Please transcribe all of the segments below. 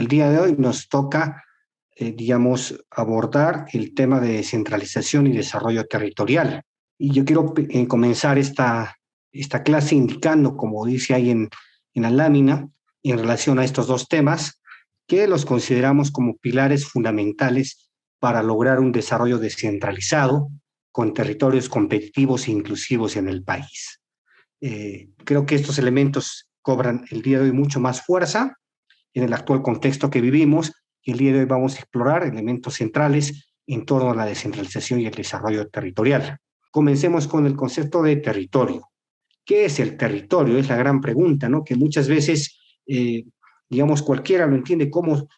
el día de hoy nos toca, digamos, abordar el tema de descentralización y desarrollo territorial. Y yo quiero comenzar esta clase indicando, como dice ahí en la lámina, en relación a estos dos temas, que los consideramos como pilares fundamentales para lograr un desarrollo descentralizado con territorios competitivos e inclusivos en el país. Creo que estos elementos cobran el día de hoy mucho más fuerza en el actual contexto que vivimos, y el día de hoy vamos a explorar elementos centrales en torno a la descentralización y el desarrollo territorial. Comencemos con el concepto de territorio. ¿Qué es el territorio? Es la gran pregunta, ¿no? Que muchas veces, digamos, cualquiera lo entiende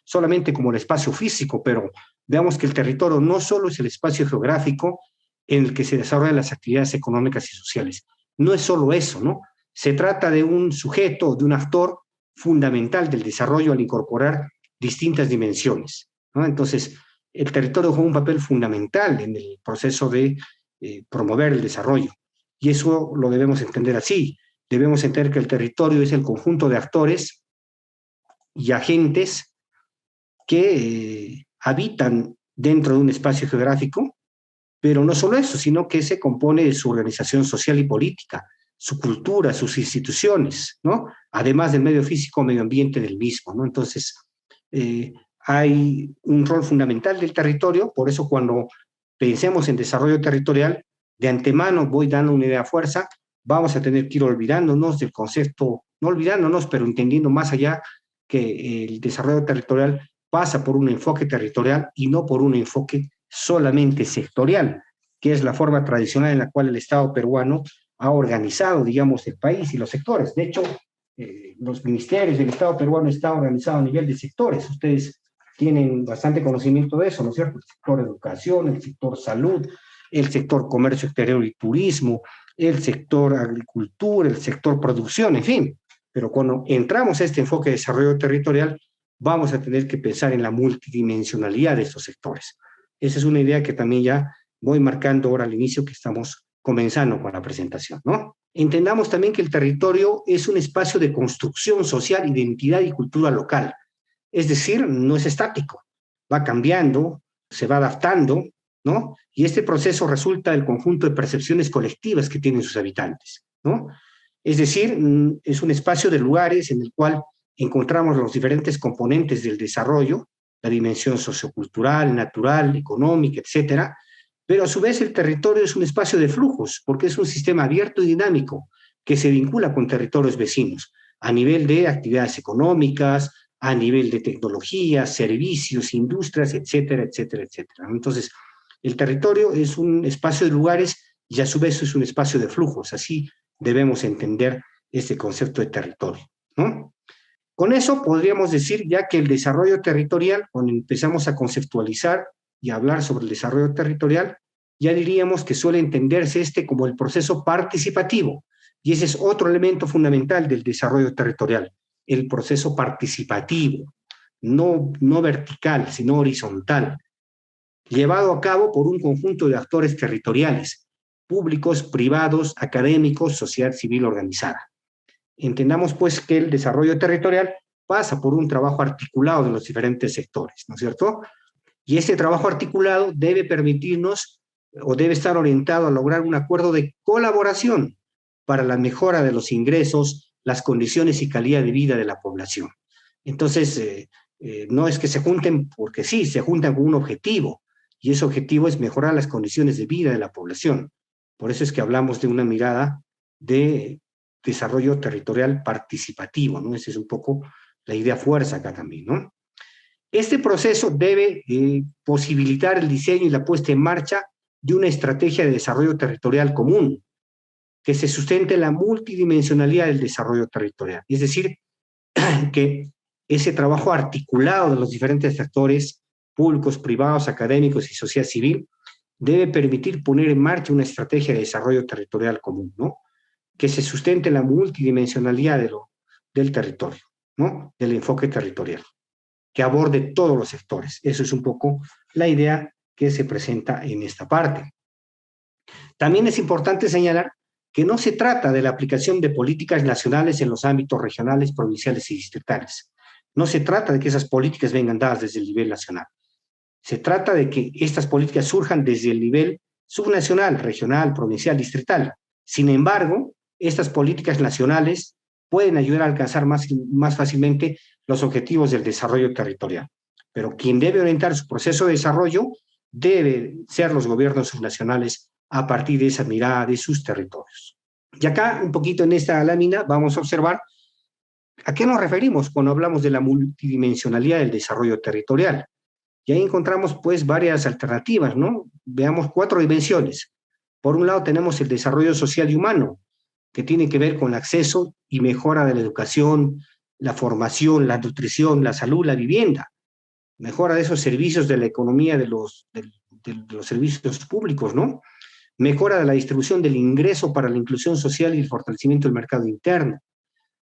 solamente como el espacio físico, pero veamos que el territorio no solo es el espacio geográfico en el que se desarrollan las actividades económicas y sociales. No es solo eso, ¿no? Se trata de un sujeto, de un actor fundamental del desarrollo al incorporar distintas dimensiones, ¿no? Entonces, el territorio juega un papel fundamental en el proceso de promover el desarrollo. Y eso lo debemos entender así. Debemos entender que el territorio es el conjunto de actores y agentes que habitan dentro de un espacio geográfico, pero no solo eso, sino que se compone de su organización social y política, su cultura, sus instituciones, ¿no? Además del medio físico, medio ambiente del mismo, ¿no? Entonces, hay un rol fundamental del territorio, por eso cuando pensemos en desarrollo territorial, de antemano voy dando una idea a fuerza, vamos a tener que ir olvidándonos del concepto, no olvidándonos, pero entendiendo más allá que el desarrollo territorial pasa por un enfoque territorial y no por un enfoque solamente sectorial, que es la forma tradicional en la cual el Estado peruano ha organizado, digamos, el país y los sectores. De hecho, los ministerios del Estado peruano están organizados a nivel de sectores. Ustedes tienen bastante conocimiento de eso, ¿no es cierto? El sector educación, el sector salud, el sector comercio exterior y turismo, el sector agricultura, el sector producción, en fin. Pero cuando entramos a este enfoque de desarrollo territorial, vamos a tener que pensar en la multidimensionalidad de estos sectores. Esa es una idea que también ya voy marcando ahora al inicio que estamos comenzando con la presentación, ¿no? Entendamos también que el territorio es un espacio de construcción social, identidad y cultura local. Es decir, no es estático, va cambiando, se va adaptando, ¿no? Y este proceso resulta del conjunto de percepciones colectivas que tienen sus habitantes, ¿no? Es decir, es un espacio de lugares en el cual encontramos los diferentes componentes del desarrollo, la dimensión sociocultural, natural, económica, etcétera, pero a su vez el territorio es un espacio de flujos, porque es un sistema abierto y dinámico que se vincula con territorios vecinos a nivel de actividades económicas, a nivel de tecnología, servicios, industrias, etcétera, etcétera, etcétera. Entonces, el territorio es un espacio de lugares y a su vez es un espacio de flujos. Así debemos entender este concepto de territorio, ¿no? Con eso podríamos decir ya que el desarrollo territorial, cuando empezamos a conceptualizar y a hablar sobre el desarrollo territorial, ya diríamos que suele entenderse este como el proceso participativo. Y ese es otro elemento fundamental del desarrollo territorial, el proceso participativo, no vertical, sino horizontal, llevado a cabo por un conjunto de actores territoriales, públicos, privados, académicos, sociedad civil organizada. Entendamos pues que el desarrollo territorial pasa por un trabajo articulado de los diferentes sectores, ¿no es cierto? Y ese trabajo articulado debe permitirnos o debe estar orientado a lograr un acuerdo de colaboración para la mejora de los ingresos, las condiciones y calidad de vida de la población. Entonces, no es que se junten porque sí, se juntan con un objetivo, y ese objetivo es mejorar las condiciones de vida de la población. Por eso es que hablamos de una mirada de desarrollo territorial participativo, ¿no? Esa es un poco la idea fuerza acá también, ¿no? Este proceso debe posibilitar el diseño y la puesta en marcha de una estrategia de desarrollo territorial común que se sustente en la multidimensionalidad del desarrollo territorial. Es decir, que ese trabajo articulado de los diferentes actores públicos, privados, académicos y sociedad civil debe permitir poner en marcha una estrategia de desarrollo territorial común, ¿no? Que se sustente en la multidimensionalidad del territorio, ¿no? Del enfoque territorial, que aborde todos los sectores. Eso es un poco la idea que se presenta en esta parte. También es importante señalar que no se trata de la aplicación de políticas nacionales en los ámbitos regionales, provinciales y distritales. No se trata de que esas políticas vengan dadas desde el nivel nacional. Se trata de que estas políticas surjan desde el nivel subnacional, regional, provincial, distrital. Sin embargo, estas políticas nacionales pueden ayudar a alcanzar más fácilmente los objetivos del desarrollo territorial. Pero quien debe orientar su proceso de desarrollo debe ser los gobiernos subnacionales a partir de esa mirada de sus territorios. Y acá, un poquito en esta lámina, vamos a observar a qué nos referimos cuando hablamos de la multidimensionalidad del desarrollo territorial. Y ahí encontramos pues varias alternativas, ¿no? Veamos 4 dimensiones. Por un lado tenemos el desarrollo social y humano, que tiene que ver con el acceso y mejora de la educación, la formación, la nutrición, la salud, la vivienda, mejora de esos servicios de la economía de los servicios públicos, ¿no? Mejora de la distribución del ingreso para la inclusión social y el fortalecimiento del mercado interno,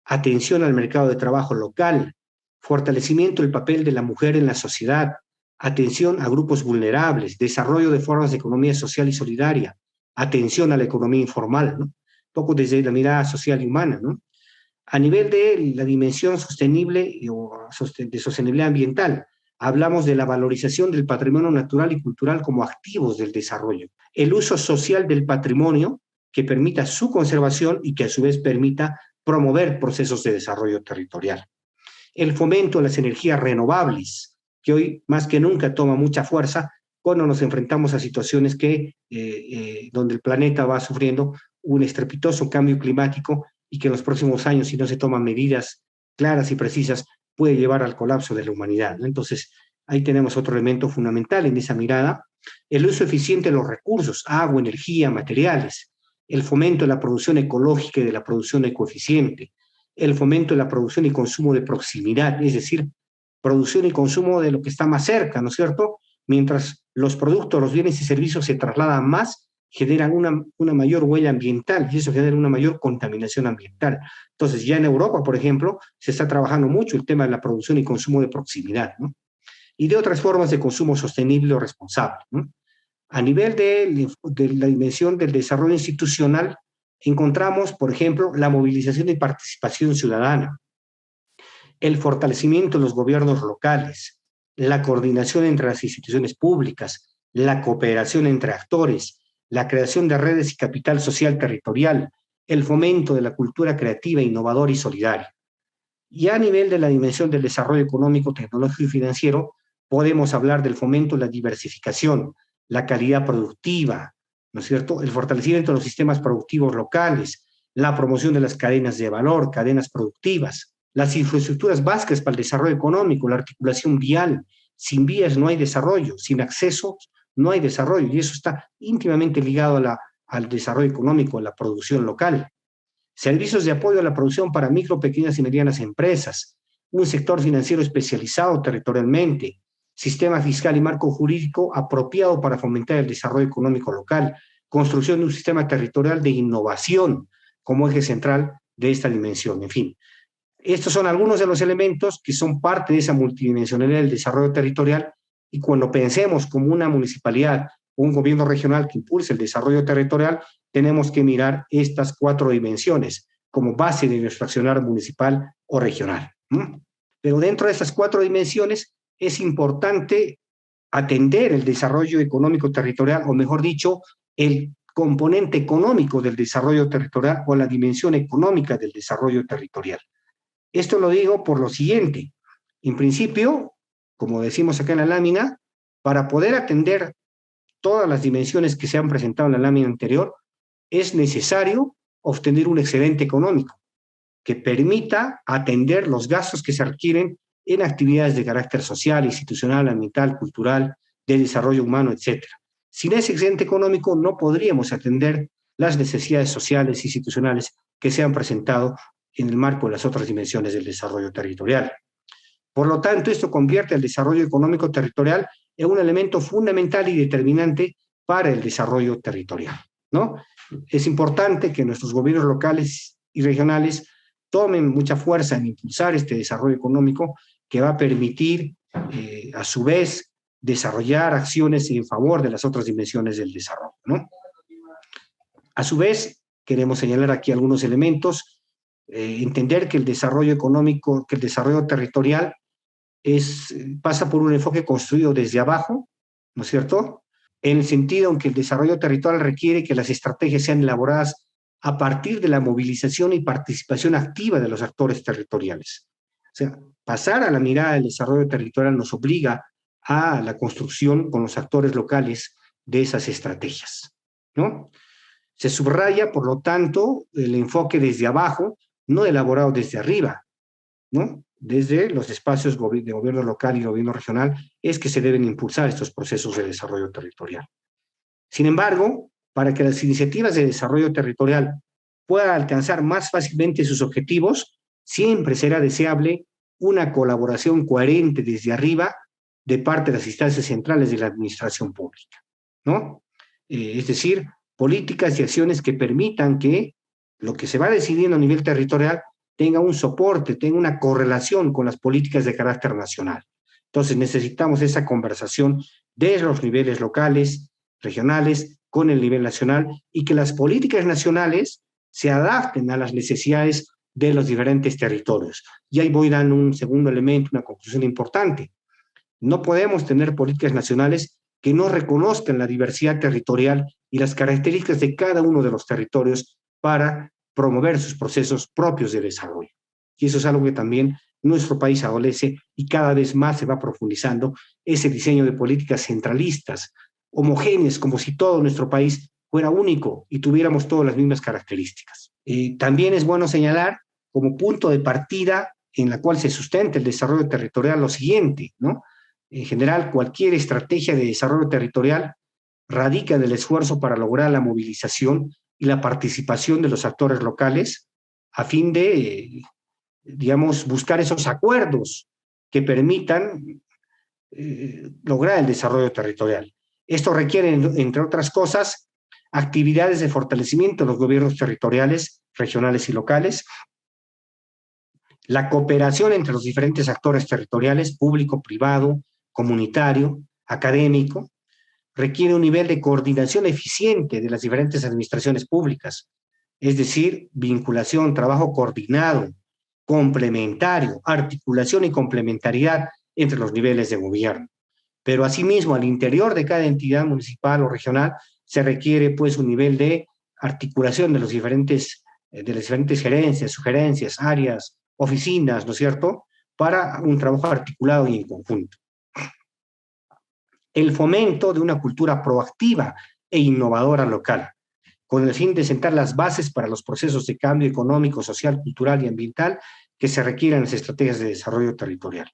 atención al mercado de trabajo local, fortalecimiento del papel de la mujer en la sociedad, atención a grupos vulnerables, desarrollo de formas de economía social y solidaria, atención a la economía informal, ¿no? Un poco desde la mirada social y humana, ¿no? A nivel de la dimensión sostenible o de sostenibilidad ambiental, hablamos de la valorización del patrimonio natural y cultural como activos del desarrollo, el uso social del patrimonio que permita su conservación y que a su vez permita promover procesos de desarrollo territorial. El fomento de las energías renovables, que hoy más que nunca toma mucha fuerza cuando nos enfrentamos a situaciones donde el planeta va sufriendo un estrepitoso cambio climático y que en los próximos años, si no se toman medidas claras y precisas, puede llevar al colapso de la humanidad, ¿no? Entonces, ahí tenemos otro elemento fundamental en esa mirada, el uso eficiente de los recursos, agua, energía, materiales, el fomento de la producción ecológica y de la producción ecoeficiente, el fomento de la producción y consumo de proximidad, es decir, producción y consumo de lo que está más cerca, ¿no es cierto? Mientras los productos, los bienes y servicios se trasladan más, generan una mayor huella ambiental y eso genera una mayor contaminación ambiental. Entonces, ya en Europa, por ejemplo, se está trabajando mucho el tema de la producción y consumo de proximidad, ¿no? Y de otras formas de consumo sostenible o responsable, ¿no? A nivel de la dimensión del desarrollo institucional, encontramos, por ejemplo, la movilización y participación ciudadana, el fortalecimiento de los gobiernos locales, la coordinación entre las instituciones públicas, la cooperación entre actores, la creación de redes y capital social territorial, el fomento de la cultura creativa, innovadora y solidaria. Y a nivel de la dimensión del desarrollo económico, tecnológico y financiero, podemos hablar del fomento de la diversificación, la calidad productiva, ¿no es cierto? El fortalecimiento de los sistemas productivos locales, la promoción de las cadenas de valor, cadenas productivas, las infraestructuras básicas para el desarrollo económico, la articulación vial. Sin vías no hay desarrollo, sin acceso no hay desarrollo, y eso está íntimamente ligado al desarrollo económico, a la producción local. Servicios de apoyo a la producción para micro, pequeñas y medianas empresas, un sector financiero especializado territorialmente, sistema fiscal y marco jurídico apropiado para fomentar el desarrollo económico local, construcción de un sistema territorial de innovación como eje central de esta dimensión. En fin, estos son algunos de los elementos que son parte de esa multidimensionalidad del desarrollo territorial y cuando pensemos como una municipalidad o un gobierno regional que impulse el desarrollo territorial, tenemos que mirar estas 4 dimensiones como base de nuestro accionar municipal o regional. Pero dentro de estas 4 dimensiones es importante atender el desarrollo económico territorial, o mejor dicho, el componente económico del desarrollo territorial o la dimensión económica del desarrollo territorial. Esto lo digo por lo siguiente. En principio, como decimos acá en la lámina, para poder atender todas las dimensiones que se han presentado en la lámina anterior, es necesario obtener un excedente económico que permita atender los gastos que se requieren en actividades de carácter social, institucional, ambiental, cultural, de desarrollo humano, etc. Sin ese excedente económico no podríamos atender las necesidades sociales e institucionales que se han presentado en el marco de las otras dimensiones del desarrollo territorial. Por lo tanto, esto convierte el desarrollo económico territorial en un elemento fundamental y determinante para el desarrollo territorial, ¿no? Es importante que nuestros gobiernos locales y regionales tomen mucha fuerza en impulsar este desarrollo económico que va a permitir, a su vez, desarrollar acciones en favor de las otras dimensiones del desarrollo, ¿no? A su vez, queremos señalar aquí algunos elementos entender que el desarrollo económico, que el desarrollo territorial pasa por un enfoque construido desde abajo, ¿no es cierto? En el sentido en que el desarrollo territorial requiere que las estrategias sean elaboradas a partir de la movilización y participación activa de los actores territoriales. O sea, pasar a la mirada del desarrollo territorial nos obliga a la construcción con los actores locales de esas estrategias, ¿no? Se subraya, por lo tanto, el enfoque desde abajo, no elaborado desde arriba, ¿no? Desde los espacios de gobierno local y gobierno regional es que se deben impulsar estos procesos de desarrollo territorial. Sin embargo, para que las iniciativas de desarrollo territorial puedan alcanzar más fácilmente sus objetivos, siempre será deseable una colaboración coherente desde arriba de parte de las instancias centrales de la administración pública, ¿no? Es decir, políticas y acciones que permitan que lo que se va decidiendo a nivel territorial tenga un soporte, tenga una correlación con las políticas de carácter nacional. Entonces necesitamos esa conversación de los niveles locales, regionales, con el nivel nacional y que las políticas nacionales se adapten a las necesidades de los diferentes territorios. Y ahí voy dando un segundo elemento, una conclusión importante. No podemos tener políticas nacionales que no reconozcan la diversidad territorial y las características de cada uno de los territorios para promover sus procesos propios de desarrollo. Y eso es algo que también nuestro país adolece y cada vez más se va profundizando ese diseño de políticas centralistas, homogéneas, como si todo nuestro país fuera único y tuviéramos todas las mismas características. También es bueno señalar como punto de partida en la cual se sustenta el desarrollo territorial lo siguiente, ¿no? En general, cualquier estrategia de desarrollo territorial radica en el esfuerzo para lograr la movilización y la participación de los actores locales a fin de, digamos, buscar esos acuerdos que permitan lograr el desarrollo territorial. Esto requiere, entre otras cosas, actividades de fortalecimiento de los gobiernos territoriales, regionales y locales, la cooperación entre los diferentes actores territoriales, público, privado, comunitario, académico, requiere un nivel de coordinación eficiente de las diferentes administraciones públicas, es decir, vinculación, trabajo coordinado, complementario, articulación y complementariedad entre los niveles de gobierno. Pero asimismo, al interior de cada entidad municipal o regional se requiere pues un nivel de articulación de de las diferentes gerencias, sugerencias, áreas, oficinas, ¿no es cierto?, para un trabajo articulado y en conjunto. El fomento de una cultura proactiva e innovadora local, con el fin de sentar las bases para los procesos de cambio económico, social, cultural y ambiental que se requieren en las estrategias de desarrollo territorial.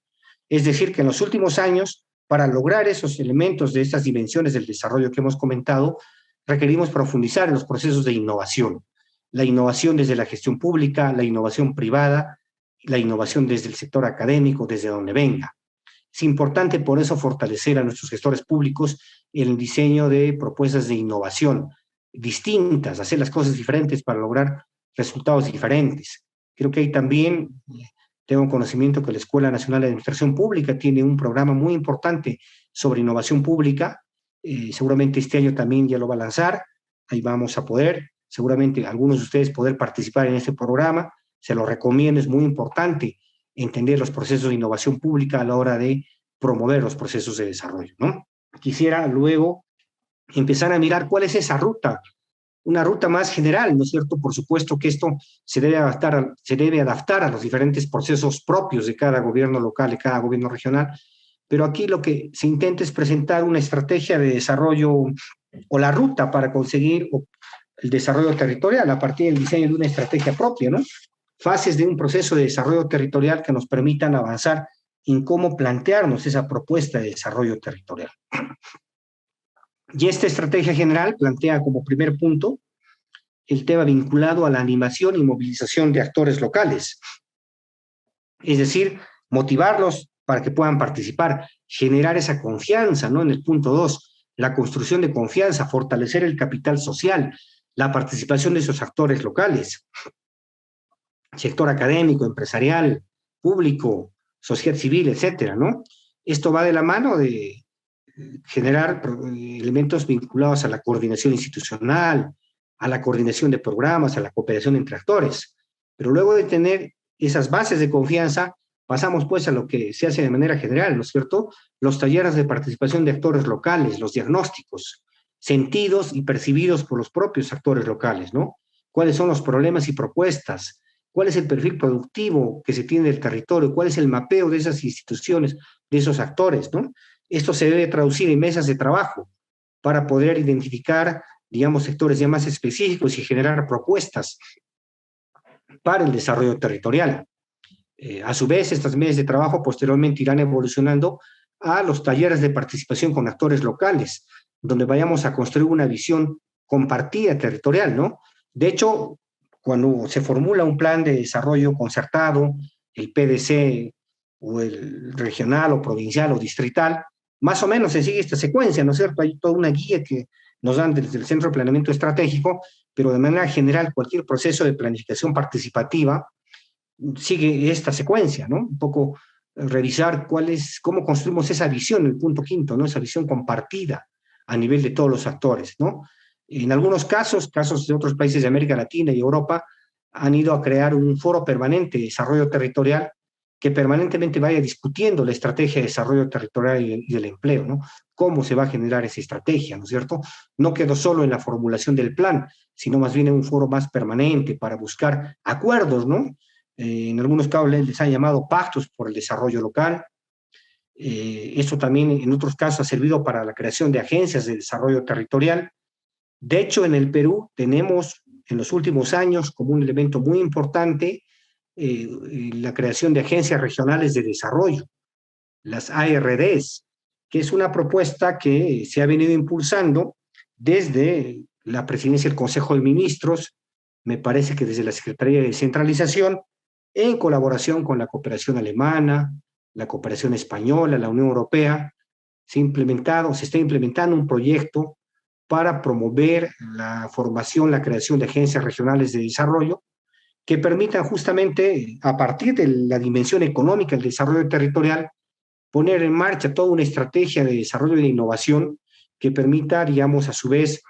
Es decir, que en los últimos años, para lograr esos elementos de estas dimensiones del desarrollo que hemos comentado, requerimos profundizar en los procesos de innovación. La innovación desde la gestión pública, la innovación privada, la innovación desde el sector académico, desde donde venga. Es importante por eso fortalecer a nuestros gestores públicos en el diseño de propuestas de innovación distintas, hacer las cosas diferentes para lograr resultados diferentes. Creo que ahí también tengo conocimiento que la Escuela Nacional de Administración Pública tiene un programa muy importante sobre innovación pública. Seguramente este año también ya lo va a lanzar. Ahí vamos a poder, seguramente algunos de ustedes poder participar en este programa. Se lo recomiendo, es muy importante entender los procesos de innovación pública a la hora de promover los procesos de desarrollo, ¿no? Quisiera luego empezar a mirar cuál es esa ruta, una ruta más general, ¿no es cierto? Por supuesto que esto se debe adaptar a los diferentes procesos propios de cada gobierno local, de cada gobierno regional, pero aquí lo que se intenta es presentar una estrategia de desarrollo o la ruta para conseguir el desarrollo territorial a partir del diseño de una estrategia propia, ¿no? Fases de un proceso de desarrollo territorial que nos permitan avanzar en cómo plantearnos esa propuesta de desarrollo territorial. Y esta estrategia general plantea como primer punto el tema vinculado a la animación y movilización de actores locales, es decir, motivarlos para que puedan participar, generar esa confianza, ¿no? En el punto 2, la construcción de confianza, fortalecer el capital social, la participación de esos actores locales, sector académico, empresarial, público, sociedad civil, etcétera, ¿no? Esto va de la mano de generar elementos vinculados a la coordinación institucional, a la coordinación de programas, a la cooperación entre actores. Pero luego de tener esas bases de confianza, pasamos pues a lo que se hace de manera general, ¿no es cierto? Los talleres de participación de actores locales, los diagnósticos, sentidos y percibidos por los propios actores locales, ¿no? ¿Cuáles son los problemas y propuestas? ¿Cuál es el perfil productivo que se tiene del territorio? ¿Cuál es el mapeo de esas instituciones, de esos actores, ¿no? Esto se debe traducir en mesas de trabajo para poder identificar, digamos, sectores ya más específicos y generar propuestas para el desarrollo territorial. A su vez, estas mesas de trabajo posteriormente irán evolucionando a los talleres de participación con actores locales, donde vayamos a construir una visión compartida territorial, ¿no? De hecho, cuando se formula un plan de desarrollo concertado, el PDC o el regional o provincial o distrital, más o menos se sigue esta secuencia, ¿no es cierto? Hay toda una guía que nos dan desde el Centro de Planeamiento Estratégico, pero de manera general cualquier proceso de planificación participativa sigue esta secuencia, ¿no? Un poco revisar cómo construimos esa visión, el punto quinto, ¿no? Esa visión compartida a nivel de todos los actores, ¿no? En algunos casos, casos de otros países de América Latina y Europa, han ido a crear un foro permanente de desarrollo territorial que permanentemente vaya discutiendo la estrategia de desarrollo territorial y del empleo, ¿no? Cómo se va a generar esa estrategia, ¿no es cierto? No quedó solo en la formulación del plan, sino más bien en un foro más permanente para buscar acuerdos, ¿no? En algunos casos les han llamado pactos por el desarrollo local. Esto también en otros casos ha servido para la creación de agencias de desarrollo territorial. De hecho, en el Perú tenemos en los últimos años como un elemento muy importante la creación de agencias regionales de desarrollo, las ARDs, que es una propuesta que se ha venido impulsando desde la presidencia del Consejo de Ministros, me parece que desde la Secretaría de Descentralización, en colaboración con la cooperación alemana, la cooperación española, la Unión Europea, se está implementando un proyecto para promover la formación, la creación de agencias regionales de desarrollo que permitan justamente, a partir de la dimensión económica del desarrollo territorial, poner en marcha toda una estrategia de desarrollo y de innovación que permita, digamos, a su vez,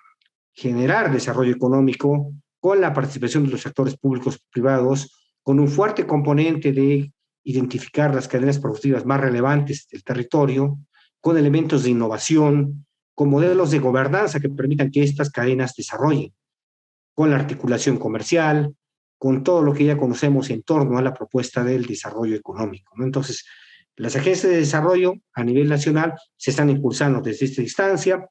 generar desarrollo económico con la participación de los actores públicos y privados, con un fuerte componente de identificar las cadenas productivas más relevantes del territorio, con elementos de innovación, con modelos de gobernanza que permitan que estas cadenas desarrollen, con la articulación comercial, con todo lo que ya conocemos en torno a la propuesta del desarrollo económico, ¿no? Entonces, las agencias de desarrollo a nivel nacional se están impulsando desde esta instancia.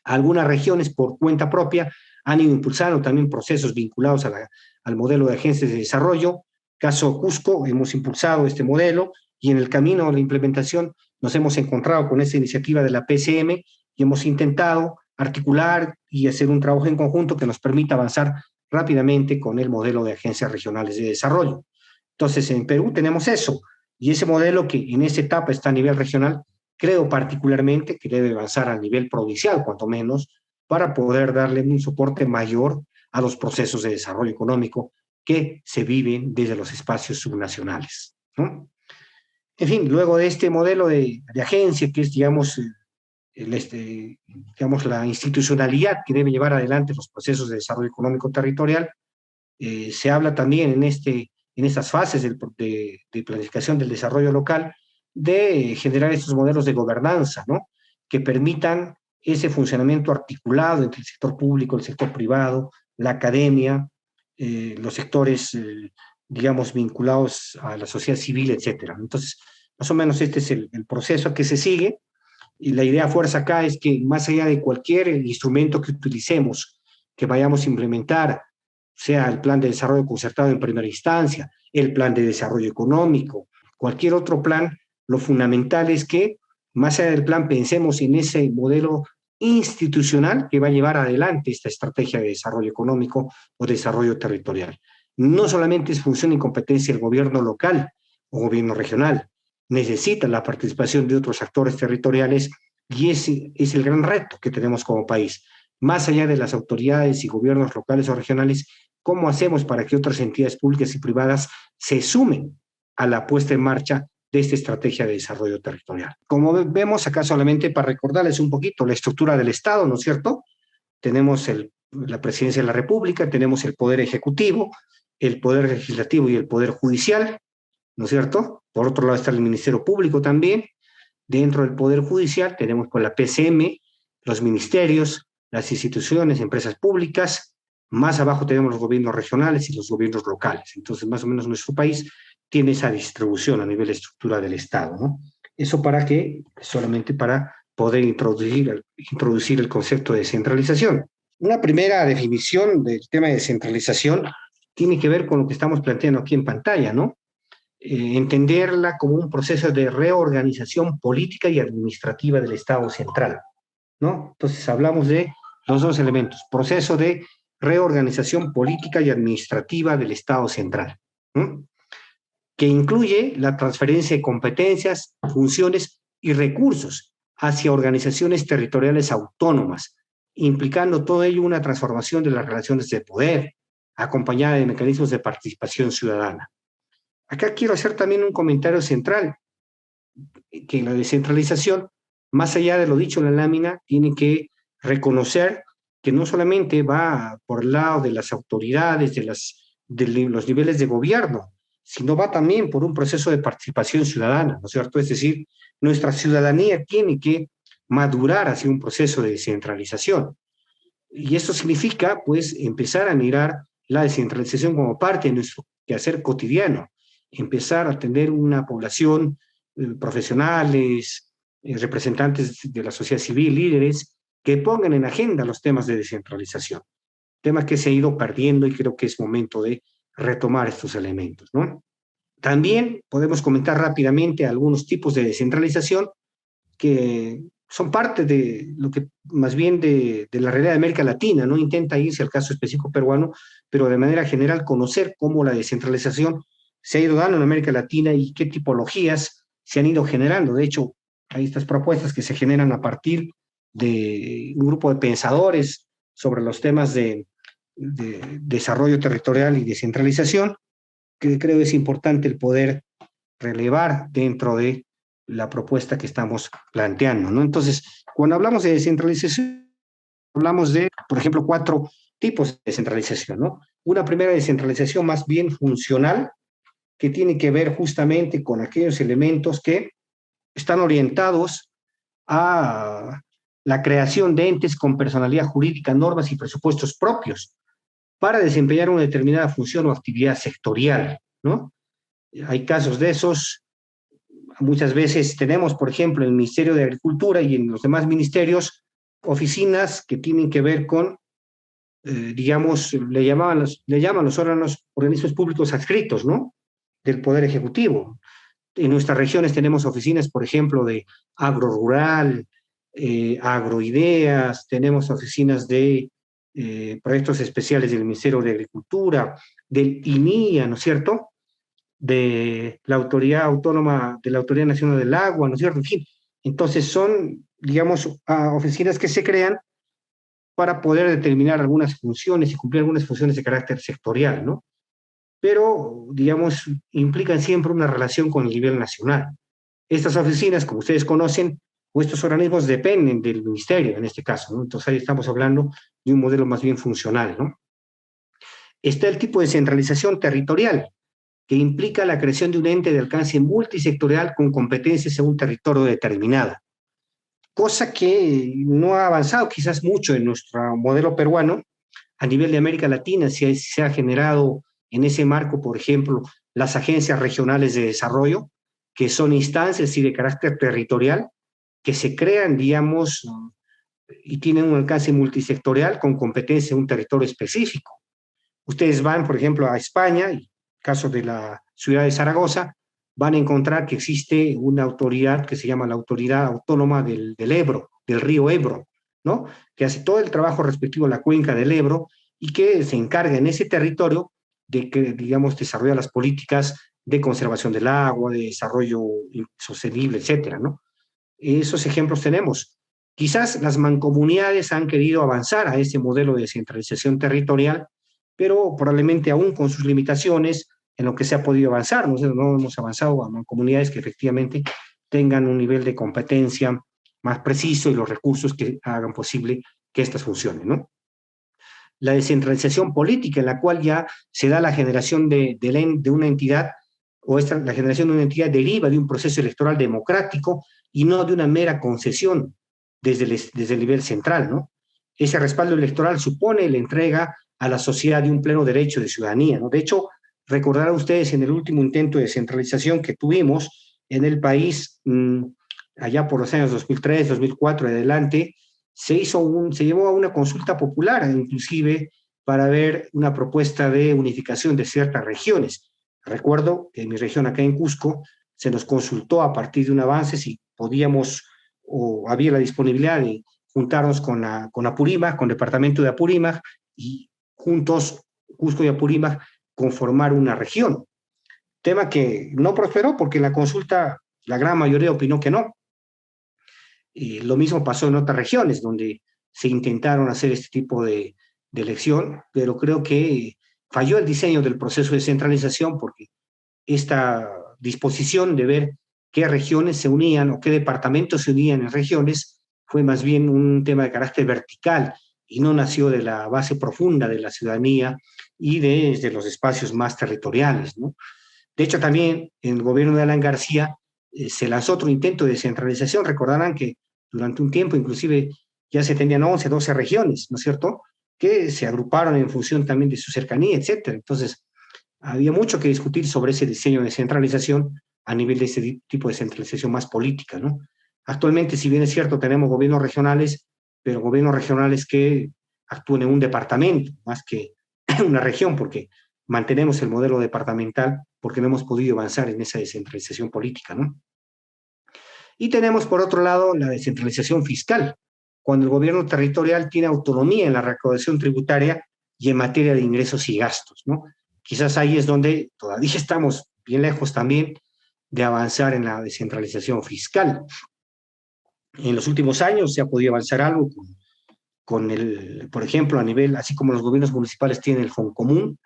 Algunas regiones por cuenta propia han ido impulsando también procesos vinculados al modelo de agencias de desarrollo. Caso Cusco, hemos impulsado este modelo y en el camino de la implementación nos hemos encontrado con esta iniciativa de la PCM y hemos intentado articular y hacer un trabajo en conjunto que nos permita avanzar rápidamente con el modelo de agencias regionales de desarrollo. Entonces, en Perú tenemos eso, y ese modelo que en esta etapa está a nivel regional, creo particularmente que debe avanzar a nivel provincial, cuanto menos, para poder darle un soporte mayor a los procesos de desarrollo económico que se viven desde los espacios subnacionales, ¿no? En fin, luego de este modelo de agencia, que es, digamos, digamos, la institucionalidad que debe llevar adelante los procesos de desarrollo económico territorial, se habla también en estas fases de planificación del desarrollo local de generar estos modelos de gobernanza, ¿no? Que permitan ese funcionamiento articulado entre el sector público, el sector privado, la academia, los sectores, digamos, vinculados a la sociedad civil, etcétera. Entonces, más o menos este es el proceso que se sigue y la idea fuerza acá es que más allá de cualquier instrumento que utilicemos, que vayamos a implementar, sea el plan de desarrollo concertado en primera instancia, el plan de desarrollo económico, cualquier otro plan, lo fundamental es que más allá del plan pensemos en ese modelo institucional que va a llevar adelante esta estrategia de desarrollo económico o desarrollo territorial. No solamente es función y competencia del gobierno local o gobierno regional, necesita la participación de otros actores territoriales y ese es el gran reto que tenemos como país. Más allá de las autoridades y gobiernos locales o regionales, ¿cómo hacemos para que otras entidades públicas y privadas se sumen a la puesta en marcha de esta estrategia de desarrollo territorial? Como vemos acá, solamente para recordarles un poquito la estructura del Estado, ¿no es cierto? Tenemos la presidencia de la República, tenemos el Poder Ejecutivo, el Poder Legislativo y el Poder Judicial, ¿no es cierto? Por otro lado está el Ministerio Público también. Dentro del Poder Judicial tenemos pues la PCM, los ministerios, las instituciones, empresas públicas. Más abajo tenemos los gobiernos regionales y los gobiernos locales. Entonces, más o menos nuestro país tiene esa distribución a nivel de estructura del Estado, ¿no? ¿Eso para qué? Solamente para poder introducir el concepto de descentralización. Una primera definición del tema de descentralización tiene que ver con lo que estamos planteando aquí en pantalla, ¿no? Entenderla como un proceso de reorganización política y administrativa del Estado central, ¿no? Entonces hablamos de los dos elementos, proceso de reorganización política y administrativa del Estado central, ¿no? Que incluye la transferencia de competencias, funciones y recursos hacia organizaciones territoriales autónomas, implicando todo ello una transformación de las relaciones de poder, acompañada de mecanismos de participación ciudadana. Acá quiero hacer también un comentario central, que la descentralización, más allá de lo dicho en la lámina, tiene que reconocer que no solamente va por el lado de las autoridades, de los niveles de gobierno, sino va también por un proceso de participación ciudadana, ¿no es cierto? Es decir, nuestra ciudadanía tiene que madurar hacia un proceso de descentralización. Y esto significa, pues, empezar a mirar la descentralización como parte de nuestro quehacer cotidiano, empezar a tener una población, profesionales, representantes de la sociedad civil, líderes, que pongan en agenda los temas de descentralización, temas que se ha ido perdiendo y creo que es momento de retomar estos elementos, ¿no? También podemos comentar rápidamente algunos tipos de descentralización que son parte de lo que más bien de la realidad de América Latina, no intenta irse al caso específico peruano, pero de manera general conocer cómo la descentralización se ha ido dando en América Latina y qué tipologías se han ido generando. De hecho, hay estas propuestas que se generan a partir de un grupo de pensadores sobre los temas de desarrollo territorial y descentralización, que creo es importante el poder relevar dentro de la propuesta que estamos planteando, ¿no? Entonces, cuando hablamos de descentralización, hablamos de, por ejemplo, 4 tipos de descentralización, ¿no? Una primera descentralización más bien funcional, que tiene que ver justamente con aquellos elementos que están orientados a la creación de entes con personalidad jurídica, normas y presupuestos propios para desempeñar una determinada función o actividad sectorial, ¿no? Hay casos de esos. Muchas veces tenemos, por ejemplo, en el Ministerio de Agricultura y en los demás ministerios, oficinas que tienen que ver con, digamos, le llaman los órganos, organismos públicos adscritos, ¿no? Del Poder Ejecutivo. En nuestras regiones tenemos oficinas, por ejemplo, de agrorural, agroideas, tenemos oficinas de proyectos especiales del Ministerio de Agricultura, del INIA, ¿no es cierto? De la Autoridad Autónoma, de la Autoridad Nacional del Agua, ¿no es cierto? En fin, entonces son, digamos, oficinas que se crean para poder determinar algunas funciones y cumplir algunas funciones de carácter sectorial, ¿no? Pero, digamos, implican siempre una relación con el nivel nacional. Estas oficinas, como ustedes conocen, o estos organismos dependen del ministerio en este caso, ¿no? Entonces ahí estamos hablando de un modelo más bien funcional, ¿no? Está el tipo de centralización territorial, que implica la creación de un ente de alcance multisectorial con competencias en un territorio determinado, cosa que no ha avanzado quizás mucho en nuestro modelo peruano. A nivel de América Latina se ha generado en ese marco, por ejemplo, las agencias regionales de desarrollo, que son instancias y de carácter territorial, que se crean, digamos, y tienen un alcance multisectorial con competencia en un territorio específico. Ustedes van, por ejemplo, a España, y caso de la ciudad de Zaragoza, van a encontrar que existe una autoridad que se llama la Autoridad Autónoma del Ebro, del río Ebro, ¿no? Que hace todo el trabajo respectivo a la cuenca del Ebro y que se encarga en ese territorio de que, digamos, desarrolla las políticas de conservación del agua, de desarrollo sostenible, etcétera, ¿no? Esos ejemplos tenemos. Quizás las mancomunidades han querido avanzar a ese modelo de descentralización territorial, pero probablemente aún con sus limitaciones en lo que se ha podido avanzar. No hemos avanzado a mancomunidades que efectivamente tengan un nivel de competencia más preciso y los recursos que hagan posible que estas funcionen, ¿no? la descentralización política, en la cual ya se da la generación de una entidad, o la generación de una entidad deriva de un proceso electoral democrático y no de una mera concesión desde el nivel central, ¿no? Ese respaldo electoral supone la entrega a la sociedad de un pleno derecho de ciudadanía, ¿no? De hecho, recordarán ustedes en el último intento de descentralización que tuvimos en el país, allá por los años 2003, 2004 adelante, se llevó a una consulta popular, inclusive para ver una propuesta de unificación de ciertas regiones. Recuerdo que en mi región, acá en Cusco, se nos consultó a partir de un avance si podíamos o había la disponibilidad de juntarnos con Apurímac, con el departamento de Apurímac, y juntos, Cusco y Apurímac, conformar una región. Tema que no prosperó porque en la consulta la gran mayoría opinó que no. Lo mismo pasó en otras regiones donde se intentaron hacer este tipo de elección, pero creo que falló el diseño del proceso de centralización porque esta disposición de ver qué regiones se unían o qué departamentos se unían en regiones fue más bien un tema de carácter vertical y no nació de la base profunda de la ciudadanía y desde los espacios más territoriales, ¿no? De hecho, también en el gobierno de Alan García se lanzó otro intento de descentralización. Recordarán que durante un tiempo inclusive ya se tenían 11, 12 regiones, ¿no es cierto?, que se agruparon en función también de su cercanía, etcétera. Entonces, había mucho que discutir sobre ese diseño de centralización a nivel de ese tipo de centralización más política, ¿no? Actualmente, si bien es cierto, tenemos gobiernos regionales, pero gobiernos regionales que actúan en un departamento más que una región, porque mantenemos el modelo departamental porque no hemos podido avanzar en esa descentralización política, ¿no? Y tenemos, por otro lado, la descentralización fiscal, cuando el gobierno territorial tiene autonomía en la recaudación tributaria y en materia de ingresos y gastos, ¿no? Quizás ahí es donde todavía estamos bien lejos también de avanzar en la descentralización fiscal. En los últimos años se ha podido avanzar algo por ejemplo, a nivel, así como los gobiernos municipales tienen el Foncomún,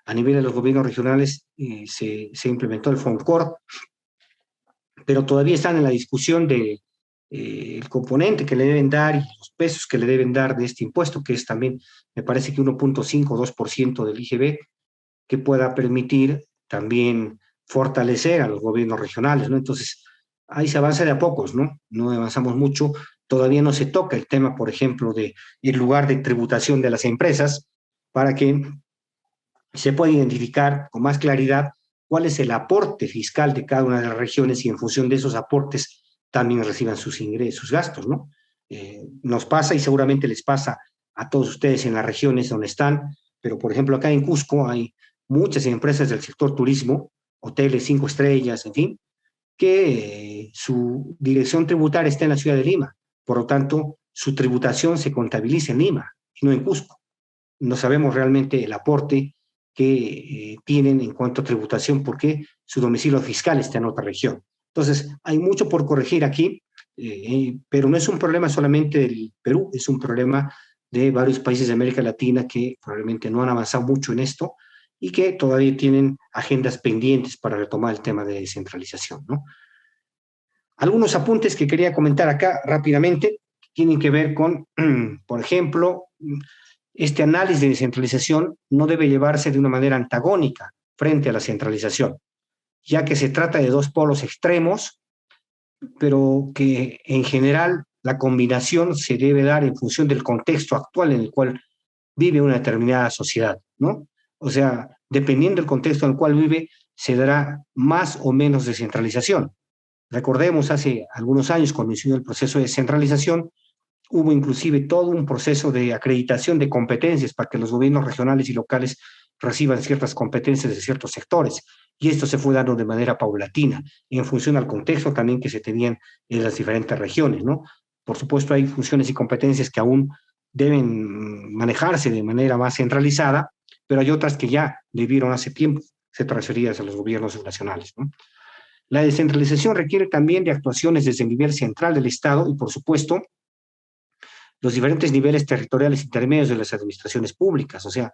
a nivel de los gobiernos regionales se implementó el FONCOR, pero todavía están en la discusión de el componente que le deben dar y los pesos que le deben dar de este impuesto, que es también, me parece que 1.5 o 2% del IGB, que pueda permitir también fortalecer a los gobiernos regionales, ¿no? Entonces, ahí se avanza de a pocos, ¿no? No avanzamos mucho, todavía no se toca el tema, por ejemplo, de el lugar de tributación de las empresas, para que se pueda identificar con más claridad cuál es el aporte fiscal de cada una de las regiones y en función de esos aportes también reciban sus ingresos, sus gastos, ¿no? Nos pasa y seguramente les pasa a todos ustedes en las regiones donde están, pero por ejemplo acá en Cusco hay muchas empresas del sector turismo, hoteles 5 estrellas, en fin, que su dirección tributaria está en la ciudad de Lima. Por lo tanto, su tributación se contabiliza en Lima y no en Cusco. No sabemos realmente el aporte que tienen en cuanto a tributación porque su domicilio fiscal está en otra región. Entonces, hay mucho por corregir aquí, pero no es un problema solamente del Perú, es un problema de varios países de América Latina que probablemente no han avanzado mucho en esto y que todavía tienen agendas pendientes para retomar el tema de descentralización, ¿no? Algunos apuntes que quería comentar acá rápidamente tienen que ver con, por ejemplo, este análisis de descentralización no debe llevarse de una manera antagónica frente a la centralización, ya que se trata de dos polos extremos, pero que en general la combinación se debe dar en función del contexto actual en el cual vive una determinada sociedad, ¿no? O sea, dependiendo del contexto en el cual vive, se dará más o menos descentralización. Recordemos, hace algunos años, cuando inició el proceso de descentralización, hubo inclusive todo un proceso de acreditación de competencias para que los gobiernos regionales y locales reciban ciertas competencias de ciertos sectores. Y esto se fue dando de manera paulatina, en función al contexto también que se tenían en las diferentes regiones, ¿no? Por supuesto, hay funciones y competencias que aún deben manejarse de manera más centralizada, pero hay otras que ya debieron hace tiempo ser transferidas a los gobiernos nacionales, ¿no? La descentralización requiere también de actuaciones desde el nivel central del Estado y, por supuesto, los diferentes niveles territoriales intermedios de las administraciones públicas. O sea,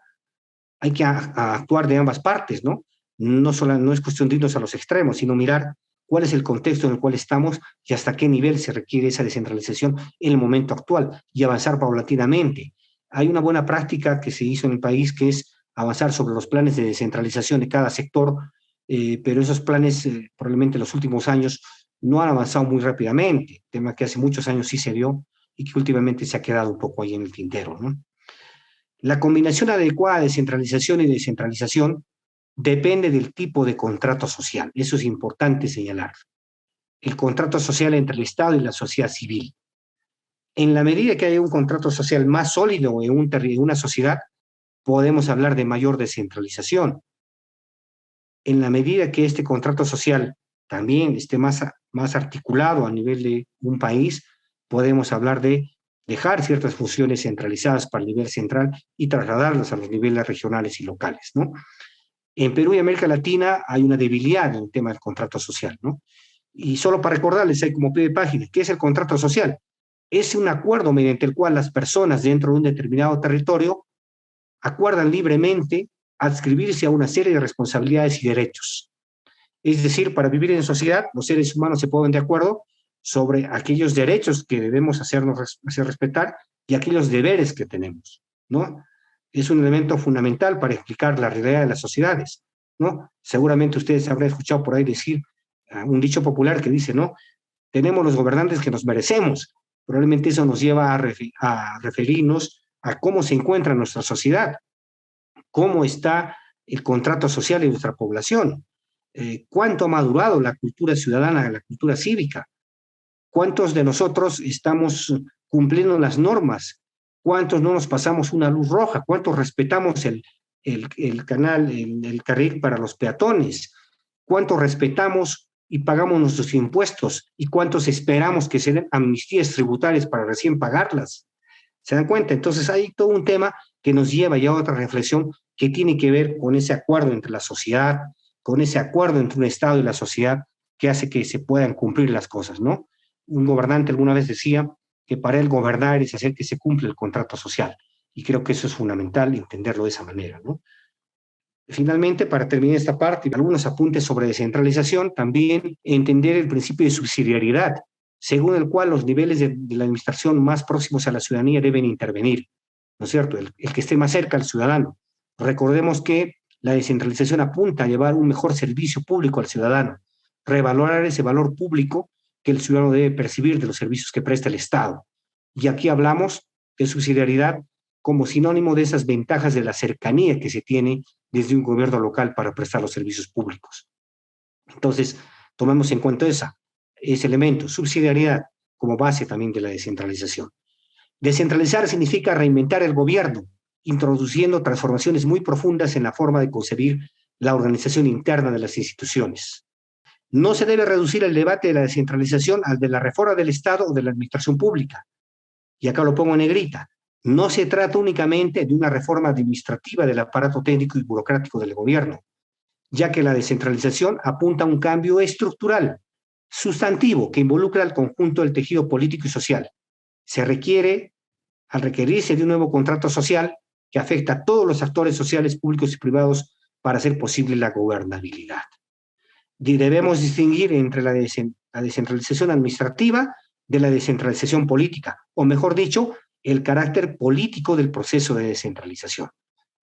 hay que actuar de ambas partes, ¿no? No es cuestión de irnos a los extremos, sino mirar cuál es el contexto en el cual estamos y hasta qué nivel se requiere esa descentralización en el momento actual y avanzar paulatinamente. Hay una buena práctica que se hizo en el país, que es avanzar sobre los planes de descentralización de cada sector, pero esos planes probablemente en los últimos años no han avanzado muy rápidamente, tema que hace muchos años sí se dio y que últimamente se ha quedado un poco ahí en el tintero, ¿no? La combinación adecuada de centralización y descentralización depende del tipo de contrato social. Eso es importante señalar. El contrato social entre el Estado y la sociedad civil. En la medida que haya un contrato social más sólido en una sociedad, podemos hablar de mayor descentralización. En la medida que este contrato social también esté más articulado a nivel de un país, podemos hablar de dejar ciertas funciones centralizadas para el nivel central y trasladarlas a los niveles regionales y locales, ¿no? En Perú y América Latina hay una debilidad en el tema del contrato social, ¿no? Y solo para recordarles, hay como pie de página, ¿qué es el contrato social? Es un acuerdo mediante el cual las personas dentro de un determinado territorio acuerdan libremente adscribirse a una serie de responsabilidades y derechos. Es decir, para vivir en sociedad, los seres humanos se ponen de acuerdo sobre aquellos derechos que debemos hacer respetar y aquellos deberes que tenemos, ¿no? Es un elemento fundamental para explicar la realidad de las sociedades, ¿no? Seguramente ustedes habrán escuchado por ahí decir un dicho popular que dice, ¿no? Tenemos los gobernantes que nos merecemos. Probablemente eso nos lleva a referirnos a cómo se encuentra nuestra sociedad, cómo está el contrato social en nuestra población, cuánto ha madurado la cultura ciudadana, la cultura cívica, cuántos de nosotros estamos cumpliendo las normas, cuántos no nos pasamos una luz roja, cuántos respetamos el carril para los peatones, cuántos respetamos y pagamos nuestros impuestos y cuántos esperamos que se den amnistías tributarias para recién pagarlas. ¿Se dan cuenta? Entonces hay todo un tema que nos lleva ya a otra reflexión que tiene que ver con ese acuerdo entre la sociedad, con ese acuerdo entre un Estado y la sociedad que hace que se puedan cumplir las cosas, ¿no? Un gobernante alguna vez decía que para él gobernar es hacer que se cumpla el contrato social. Y creo que eso es fundamental entenderlo de esa manera, ¿no? Finalmente, para terminar esta parte, algunos apuntes sobre descentralización, también entender el principio de subsidiariedad, según el cual los niveles de la administración más próximos a la ciudadanía deben intervenir, ¿no es cierto? El que esté más cerca al ciudadano. Recordemos que la descentralización apunta a llevar un mejor servicio público al ciudadano, revalorar ese valor público que el ciudadano debe percibir de los servicios que presta el Estado. Y aquí hablamos de subsidiariedad como sinónimo de esas ventajas de la cercanía que se tiene desde un gobierno local para prestar los servicios públicos. Entonces, tomemos en cuenta ese elemento, subsidiariedad, como base también de la descentralización. Descentralizar significa reinventar el gobierno, introduciendo transformaciones muy profundas en la forma de concebir la organización interna de las instituciones. No se debe reducir el debate de la descentralización al de la reforma del Estado o de la administración pública. Y acá lo pongo en negrita. No se trata únicamente de una reforma administrativa del aparato técnico y burocrático del gobierno, ya que la descentralización apunta a un cambio estructural, sustantivo, que involucra al conjunto del tejido político y social. Se requiere, al requerirse de un nuevo contrato social que afecta a todos los actores sociales, públicos y privados para hacer posible la gobernabilidad. Debemos distinguir entre la descentralización administrativa de la descentralización política, o mejor dicho, el carácter político del proceso de descentralización.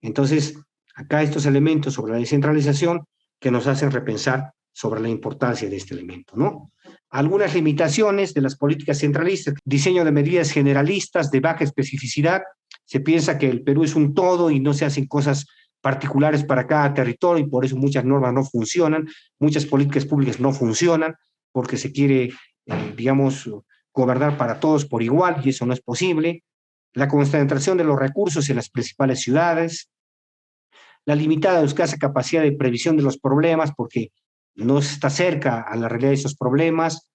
Entonces, acá estos elementos sobre la descentralización que nos hacen repensar sobre la importancia de este elemento, ¿no? Algunas limitaciones de las políticas centralistas, diseño de medidas generalistas de baja especificidad, se piensa que el Perú es un todo y no se hacen cosas particulares para cada territorio y por eso muchas normas no funcionan, muchas políticas públicas no funcionan porque se quiere, digamos, gobernar para todos por igual y eso no es posible. La concentración de los recursos en las principales ciudades, la limitada o escasa capacidad de previsión de los problemas porque no está cerca a la realidad de esos problemas,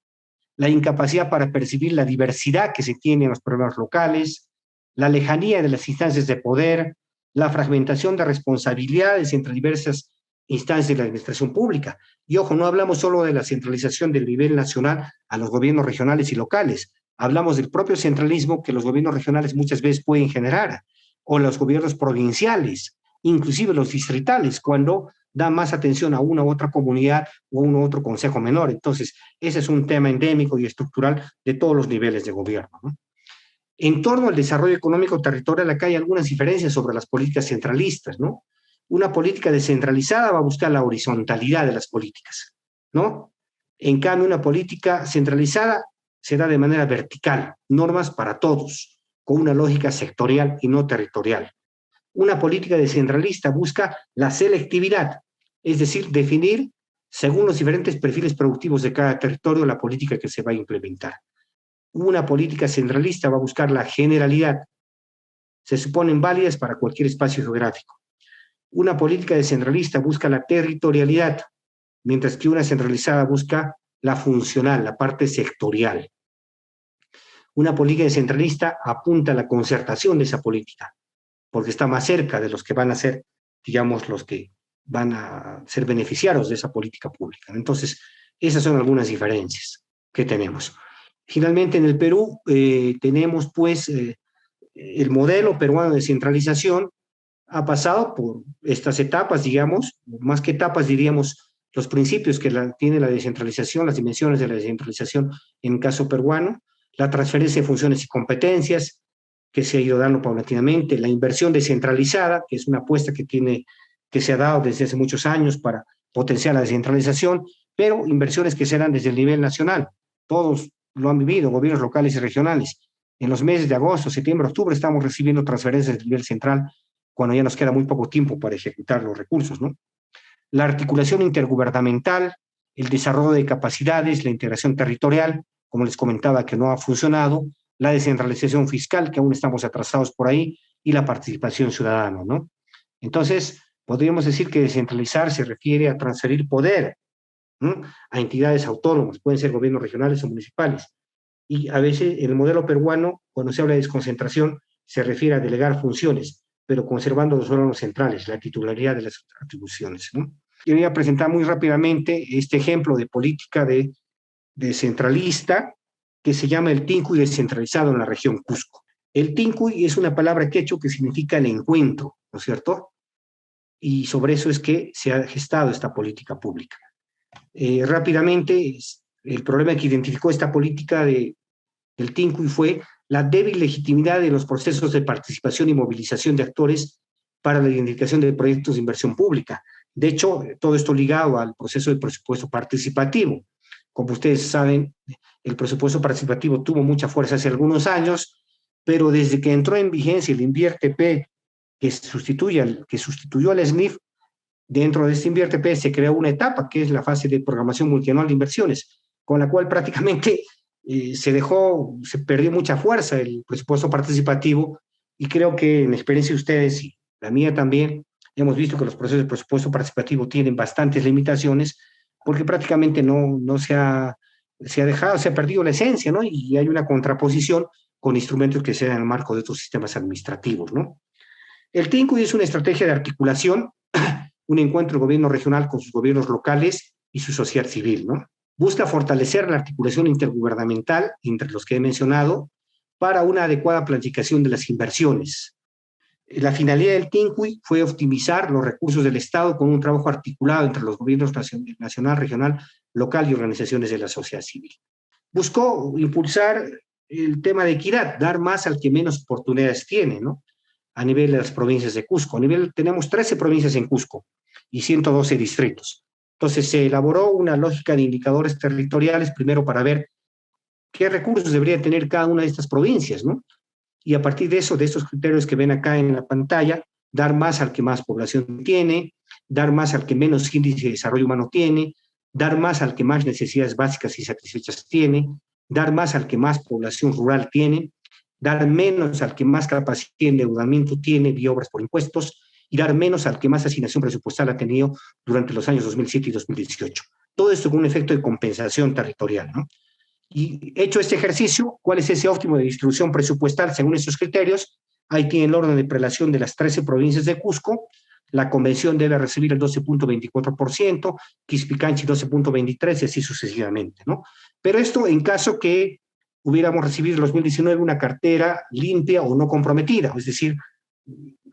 la incapacidad para percibir la diversidad que se tiene en los problemas locales, la lejanía de las instancias de poder, la fragmentación de responsabilidades entre diversas instancias de la administración pública. Y ojo, no hablamos solo de la centralización del nivel nacional a los gobiernos regionales y locales, hablamos del propio centralismo que los gobiernos regionales muchas veces pueden generar, o los gobiernos provinciales, inclusive los distritales, cuando da más atención a una u otra comunidad o a un u otro consejo menor. Entonces, ese es un tema endémico y estructural de todos los niveles de gobierno, ¿no? En torno al desarrollo económico territorial, acá hay algunas diferencias sobre las políticas centralistas, ¿no? Una política descentralizada va a buscar la horizontalidad de las políticas, ¿no? En cambio, una política centralizada se da de manera vertical, normas para todos, con una lógica sectorial y no territorial. Una política descentralista busca la selectividad, es decir, definir según los diferentes perfiles productivos de cada territorio la política que se va a implementar. Una política centralista va a buscar la generalidad, se suponen válidas para cualquier espacio geográfico. Una política descentralista busca la territorialidad, mientras que una centralizada busca la funcional, la parte sectorial. Una política descentralista apunta a la concertación de esa política, porque está más cerca de los que van a ser, digamos, los que van a ser beneficiarios de esa política pública. Entonces, esas son algunas diferencias que tenemos. Finalmente, en el Perú tenemos, pues, el modelo peruano de centralización ha pasado por estas etapas, digamos, más que etapas, diríamos, los principios que tiene la descentralización, las dimensiones de la descentralización en el caso peruano, la transferencia de funciones y competencias, que se ha ido dando paulatinamente, la inversión descentralizada, que es una apuesta que se ha dado desde hace muchos años para potenciar la descentralización, pero inversiones que se dan desde el nivel nacional. Todos lo han vivido, gobiernos locales y regionales. En los meses de agosto, septiembre, octubre, estamos recibiendo transferencias del nivel central cuando ya nos queda muy poco tiempo para ejecutar los recursos, ¿no? La articulación intergubernamental, el desarrollo de capacidades, la integración territorial, como les comentaba, que no ha funcionado, la descentralización fiscal, que aún estamos atrasados por ahí, y la participación ciudadana, ¿no? Entonces, podríamos decir que descentralizar se refiere a transferir poder, ¿no?, a entidades autónomas, pueden ser gobiernos regionales o municipales. Y a veces en el modelo peruano, cuando se habla de desconcentración, se refiere a delegar funciones, pero conservando los órganos centrales, la titularidad de las atribuciones, ¿no? Yo voy a presentar muy rápidamente este ejemplo de política de centralista que se llama el Tincuy descentralizado en la región Cusco. El Tincuy es una palabra quechua que significa el encuentro, ¿no es cierto? Y sobre eso es que se ha gestado esta política pública. Rápidamente, el problema que identificó esta política del Tincuy fue la débil legitimidad de los procesos de participación y movilización de actores para la identificación de proyectos de inversión pública. De hecho, todo esto ligado al proceso de presupuesto participativo. Como ustedes saben, el presupuesto participativo tuvo mucha fuerza hace algunos años, pero desde que entró en vigencia el INVIERTP, que sustituyó al SNIF, dentro de este INVIERTP se creó una etapa que es la fase de programación multianual de inversiones, con la cual prácticamente se perdió mucha fuerza el presupuesto participativo, y creo que en la experiencia de ustedes y la mía también, hemos visto que los procesos de presupuesto participativo tienen bastantes limitaciones porque prácticamente no se ha dejado, se ha perdido la esencia, ¿no? Y hay una contraposición con instrumentos que se dan en el marco de estos sistemas administrativos, ¿no? El TINCUY es una estrategia de articulación, un encuentro del gobierno regional con sus gobiernos locales y su sociedad civil, ¿no? Busca fortalecer la articulación intergubernamental entre los que he mencionado para una adecuada planificación de las inversiones. La finalidad del TINCUY fue optimizar los recursos del Estado con un trabajo articulado entre los gobiernos nacional, regional, local y organizaciones de la sociedad civil. Buscó impulsar el tema de equidad, dar más al que menos oportunidades tiene, ¿no? A nivel de las provincias de Cusco. Tenemos 13 provincias en Cusco y 112 distritos. Entonces se elaboró una lógica de indicadores territoriales, primero para ver qué recursos debería tener cada una de estas provincias, ¿no? Y a partir de eso, de estos criterios que ven acá en la pantalla, dar más al que más población tiene, dar más al que menos índice de desarrollo humano tiene, dar más al que más necesidades básicas y satisfechas tiene, dar más al que más población rural tiene, dar menos al que más capacidad de endeudamiento tiene vía obras por impuestos, y dar menos al que más asignación presupuestal ha tenido durante los años 2007 y 2018. Todo esto con un efecto de compensación territorial, ¿no? Y hecho este ejercicio, ¿cuál es ese óptimo de distribución presupuestal según estos criterios? Ahí tiene el orden de prelación de las 13 provincias de Cusco. La convención debe recibir el 12.24%, Quispicanchi 12.23% y así sucesivamente, ¿no? Pero esto en caso que hubiéramos recibido en 2019 una cartera limpia o no comprometida, es decir,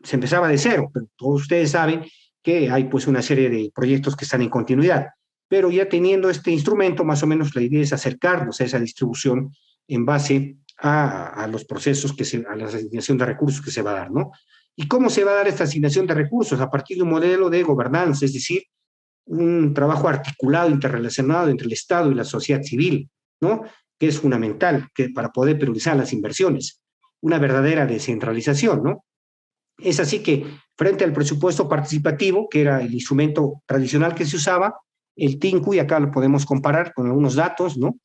se empezaba de cero, pero todos ustedes saben que hay pues una serie de proyectos que están en continuidad. Pero ya teniendo este instrumento, más o menos la idea es acercarnos a esa distribución en base a los procesos, a la asignación de recursos que se va a dar, ¿no? ¿Y cómo se va a dar esta asignación de recursos? A partir de un modelo de gobernanza, es decir, un trabajo articulado, interrelacionado entre el Estado y la sociedad civil, ¿no? Que es fundamental para poder priorizar las inversiones. Una verdadera descentralización, ¿no? Es así que frente al presupuesto participativo, que era el instrumento tradicional que se usaba, el TINCU, y acá lo podemos comparar con algunos datos, ¿no?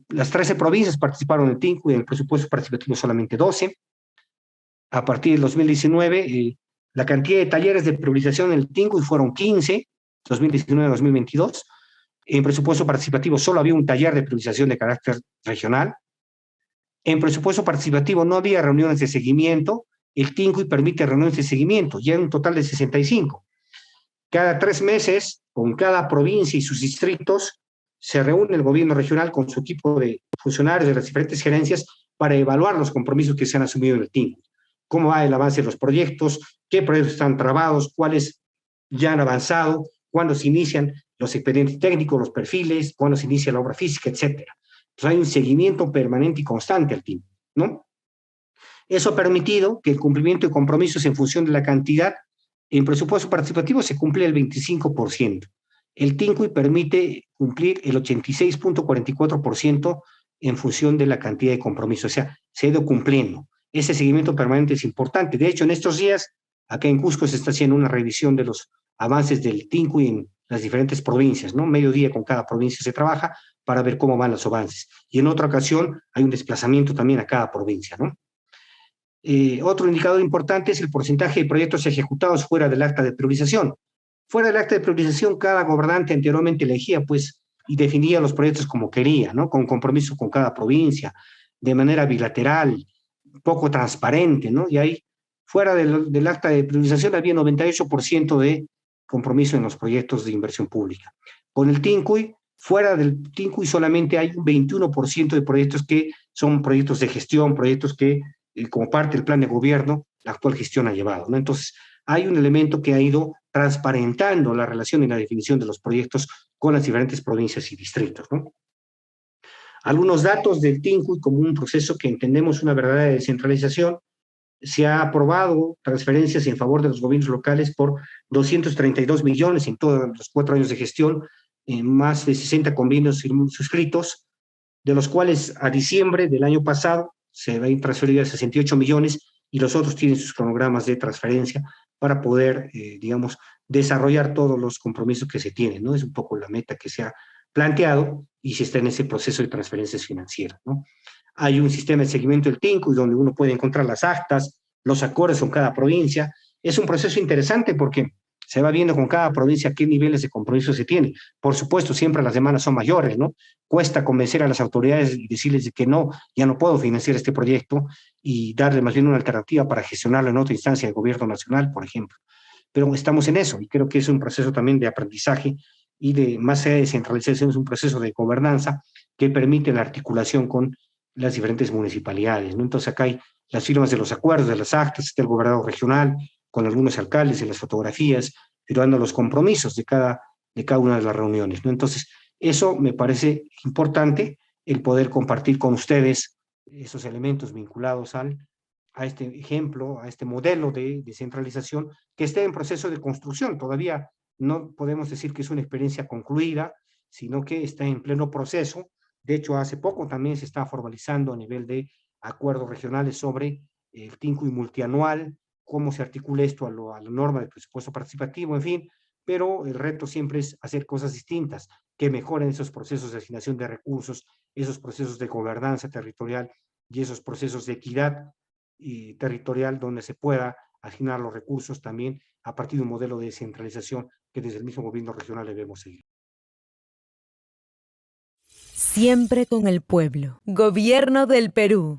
Las 13 provincias participaron en el TINCU y en el presupuesto participativo solamente 12. A partir del 2019, la cantidad de talleres de priorización en el TINCU fueron 15, 2019-2022. En presupuesto participativo solo había un taller de priorización de carácter regional. En presupuesto participativo no había reuniones de seguimiento. El TINCUI permite reuniones de seguimiento, ya en un total de 65. Cada 3 meses, con cada provincia y sus distritos, se reúne el gobierno regional con su equipo de funcionarios de las diferentes gerencias para evaluar los compromisos que se han asumido en el TINCUI. Cómo va el avance de los proyectos, qué proyectos están trabados, cuáles ya han avanzado, cuándo se inician los expedientes técnicos, los perfiles, cuándo se inicia la obra física, etcétera. Entonces hay un seguimiento permanente y constante al TINCUI, ¿no? Eso ha permitido que el cumplimiento de compromisos en función de la cantidad en presupuesto participativo se cumple el 25%. El TINCUI permite cumplir el 86.44% en función de la cantidad de compromisos. O sea, se ha ido cumpliendo. Ese seguimiento permanente es importante. De hecho, en estos días, acá en Cusco se está haciendo una revisión de los avances del TINCUI en las diferentes provincias, ¿no? Medio día con cada provincia se trabaja para ver cómo van los avances. Y en otra ocasión hay un desplazamiento también a cada provincia, ¿no? Otro indicador importante es el porcentaje de proyectos ejecutados fuera del acta de priorización. Fuera del acta de priorización, cada gobernante anteriormente elegía, pues, y definía los proyectos como quería, ¿no? Con compromiso con cada provincia, de manera bilateral, poco transparente, ¿no? Y ahí, fuera del acta de priorización, había 98% de compromiso en los proyectos de inversión pública. Con el TINCUI, fuera del TINCUI solamente hay un 21% de proyectos que son proyectos de gestión, proyectos que como parte del plan de gobierno, la actual gestión ha llevado, ¿no? Entonces, hay un elemento que ha ido transparentando la relación y la definición de los proyectos con las diferentes provincias y distritos, ¿no? Algunos datos del TINCUI como un proceso que entendemos una verdadera descentralización. Se ha aprobado transferencias en favor de los gobiernos locales por 232 millones en todos los 4 años de gestión, en más de 60 convenios suscritos, de los cuales a diciembre del año pasado se va a ir transferido a 68 millones y los otros tienen sus cronogramas de transferencia para poder, digamos, desarrollar todos los compromisos que se tienen, ¿no? Es un poco la meta que se ha planteado y se está en ese proceso de transferencias financieras, ¿no? Hay un sistema de seguimiento del TINCU donde uno puede encontrar las actas, los acuerdos con cada provincia. Es un proceso interesante porque se va viendo con cada provincia qué niveles de compromiso se tiene. Por supuesto, siempre las demandas son mayores, ¿no? Cuesta convencer a las autoridades y decirles de que no, ya no puedo financiar este proyecto y darle más bien una alternativa para gestionarlo en otra instancia del gobierno nacional, por ejemplo. Pero estamos en eso y creo que es un proceso también de aprendizaje y de más allá de descentralización, es un proceso de gobernanza que permite la articulación con las diferentes municipalidades, ¿no? Entonces acá hay las firmas de los acuerdos, de las actas, está el gobernador regional, con algunos alcaldes en las fotografías, firmando los compromisos de cada una de las reuniones, ¿no? Entonces, eso me parece importante, el poder compartir con ustedes esos elementos vinculados a este ejemplo, a este modelo de descentralización que está en proceso de construcción. Todavía no podemos decir que es una experiencia concluida, sino que está en pleno proceso. De hecho, hace poco también se está formalizando a nivel de acuerdos regionales sobre el TINCUI multianual, cómo se articula esto a la norma del presupuesto participativo, en fin, pero el reto siempre es hacer cosas distintas, que mejoren esos procesos de asignación de recursos, esos procesos de gobernanza territorial y esos procesos de equidad territorial donde se pueda asignar los recursos también a partir de un modelo de descentralización que desde el mismo gobierno regional debemos seguir. Siempre con el pueblo. Gobierno del Perú.